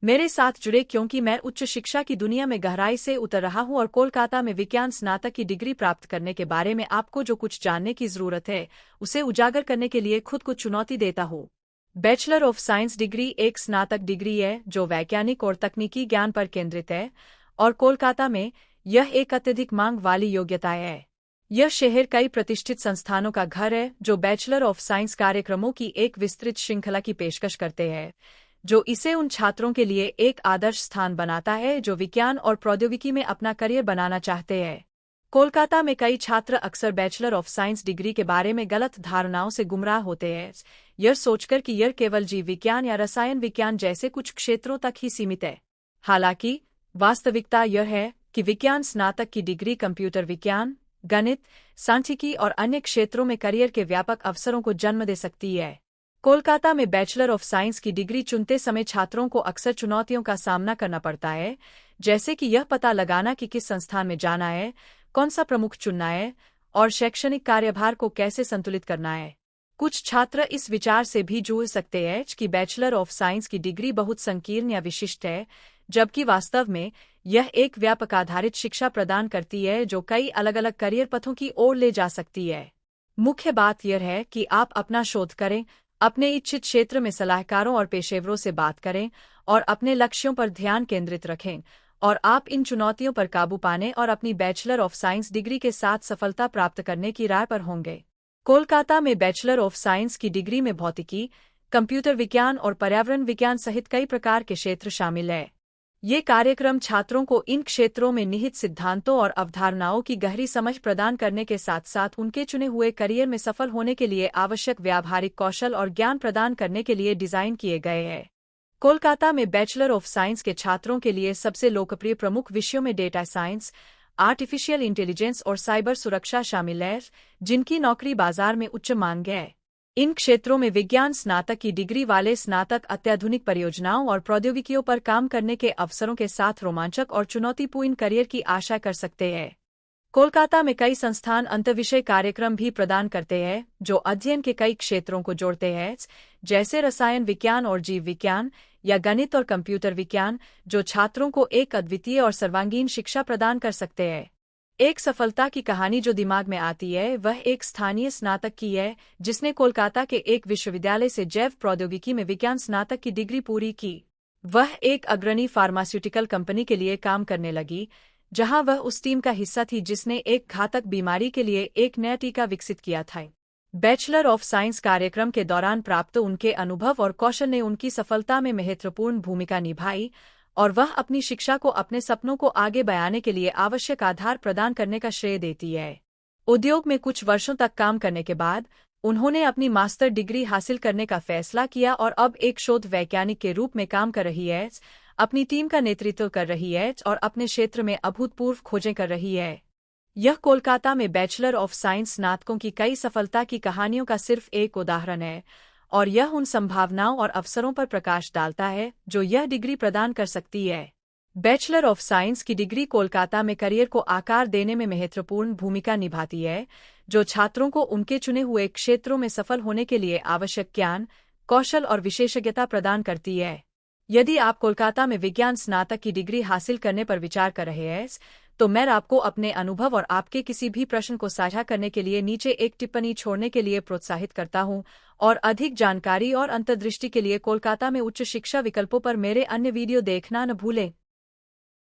मेरे साथ जुड़े क्योंकि मैं उच्च शिक्षा की दुनिया में गहराई से उतर रहा हूं और कोलकाता में विज्ञान स्नातक की डिग्री प्राप्त करने के बारे में आपको जो कुछ जानने की जरूरत है उसे उजागर करने के लिए खुद को चुनौती देता हूं। बैचलर ऑफ साइंस डिग्री एक स्नातक डिग्री है जो वैज्ञानिक और तकनीकी ज्ञान पर केंद्रित है और कोलकाता में यह एक अत्यधिक मांग वाली योग्यता है। यह शहर कई प्रतिष्ठित संस्थानों का घर है जो बैचलर ऑफ साइंस कार्यक्रमों की एक विस्तृत श्रृंखला की पेशकश करते हैं, जो इसे उन छात्रों के लिए एक आदर्श स्थान बनाता है जो विज्ञान और प्रौद्योगिकी में अपना करियर बनाना चाहते हैं। कोलकाता में कई छात्र अक्सर बैचलर ऑफ साइंस डिग्री के बारे में गलत धारणाओं से गुमराह होते हैं, यह सोचकर कि यह केवल जीव विज्ञान या रसायन विज्ञान जैसे कुछ क्षेत्रों तक ही सीमित है। हालांकि वास्तविकता यह है कि विज्ञान स्नातक की डिग्री कंप्यूटर विज्ञान, गणित, सांख्यिकी और अन्य क्षेत्रों में करियर के व्यापक अवसरों को जन्म दे सकती है। कोलकाता में बैचलर ऑफ साइंस की डिग्री चुनते समय छात्रों को अक्सर चुनौतियों का सामना करना पड़ता है, जैसे कि यह पता लगाना कि किस संस्थान में जाना है, कौन सा प्रमुख चुनना है और शैक्षणिक कार्यभार को कैसे संतुलित करना है। कुछ छात्र इस विचार से भी जूझ सकते हैं कि बैचलर ऑफ साइंस की डिग्री बहुत संकीर्ण या विशिष्ट है, जबकि वास्तव में यह एक व्यापक आधारित शिक्षा प्रदान करती है जो कई अलग अलग करियर पथों की ओर ले जा सकती है। मुख्य बात यह है कि आप अपना शोध करें, अपने इच्छित क्षेत्र में सलाहकारों और पेशेवरों से बात करें और अपने लक्ष्यों पर ध्यान केंद्रित रखें, और आप इन चुनौतियों पर काबू पाने और अपनी बैचलर ऑफ साइंस डिग्री के साथ सफलता प्राप्त करने की राह पर होंगे। कोलकाता में बैचलर ऑफ साइंस की डिग्री में भौतिकी, कंप्यूटर विज्ञान और पर्यावरण विज्ञान सहित कई प्रकार के क्षेत्र शामिल हैं। ये कार्यक्रम छात्रों को इन क्षेत्रों में निहित सिद्धांतों और अवधारणाओं की गहरी समझ प्रदान करने के साथ साथ उनके चुने हुए करियर में सफल होने के लिए आवश्यक व्यावहारिक कौशल और ज्ञान प्रदान करने के लिए डिजाइन किए गए हैं। कोलकाता में बैचलर ऑफ साइंस के छात्रों के लिए सबसे लोकप्रिय प्रमुख विषयों में डेटा साइंस, आर्टिफिशियल इंटेलिजेंस और साइबर सुरक्षा शामिल है, जिनकी नौकरी बाजार में उच्च मांग है। इन क्षेत्रों में विज्ञान स्नातक की डिग्री वाले स्नातक अत्याधुनिक परियोजनाओं और प्रौद्योगिकियों पर काम करने के अवसरों के साथ रोमांचक और चुनौतीपूर्ण करियर की आशा कर सकते हैं। कोलकाता में कई संस्थान अंतर्विषय कार्यक्रम भी प्रदान करते हैं जो अध्ययन के कई क्षेत्रों को जोड़ते हैं, जैसे रसायन विज्ञान और जीव विज्ञान या गणित और कंप्यूटर विज्ञान, जो छात्रों को एक अद्वितीय और सर्वांगीण शिक्षा प्रदान कर सकते हैं। एक सफलता की कहानी जो दिमाग में आती है वह एक स्थानीय स्नातक की है जिसने कोलकाता के एक विश्वविद्यालय से जैव प्रौद्योगिकी में विज्ञान स्नातक की डिग्री पूरी की। वह एक अग्रणी फार्मास्यूटिकल कंपनी के लिए काम करने लगी, जहां वह उस टीम का हिस्सा थी जिसने एक घातक बीमारी के लिए एक नया टीका विकसित किया था। बैचलर ऑफ साइंस कार्यक्रम के दौरान प्राप्त उनके अनुभव और कौशल ने उनकी सफलता में महत्वपूर्ण भूमिका निभाई, और वह अपनी शिक्षा को अपने सपनों को आगे बढ़ाने के लिए आवश्यक आधार प्रदान करने का श्रेय देती है। उद्योग में कुछ वर्षों तक काम करने के बाद उन्होंने अपनी मास्टर डिग्री हासिल करने का फैसला किया और अब एक शोध वैज्ञानिक के रूप में काम कर रही है, अपनी टीम का नेतृत्व कर रही है और अपने क्षेत्र में अभूतपूर्व खोजें कर रही है। यह कोलकाता में बैचलर ऑफ साइंस स्नातकों की कई सफलता की कहानियों का सिर्फ एक उदाहरण है, और यह उन संभावनाओं और अवसरों पर प्रकाश डालता है जो यह डिग्री प्रदान कर सकती है। बैचलर ऑफ साइंस की डिग्री कोलकाता में करियर को आकार देने में महत्वपूर्ण भूमिका निभाती है, जो छात्रों को उनके चुने हुए क्षेत्रों में सफल होने के लिए आवश्यक ज्ञान, कौशल और विशेषज्ञता प्रदान करती है। यदि आप कोलकाता में विज्ञान स्नातक की डिग्री हासिल करने पर विचार कर रहे हैं, तो मैं आपको अपने अनुभव और आपके किसी भी प्रश्न को साझा करने के लिए नीचे एक टिप्पणी छोड़ने के लिए प्रोत्साहित करता हूं, और अधिक जानकारी और अंतर्दृष्टि के लिए कोलकाता में उच्च शिक्षा विकल्पों पर मेरे अन्य वीडियो देखना न भूलें।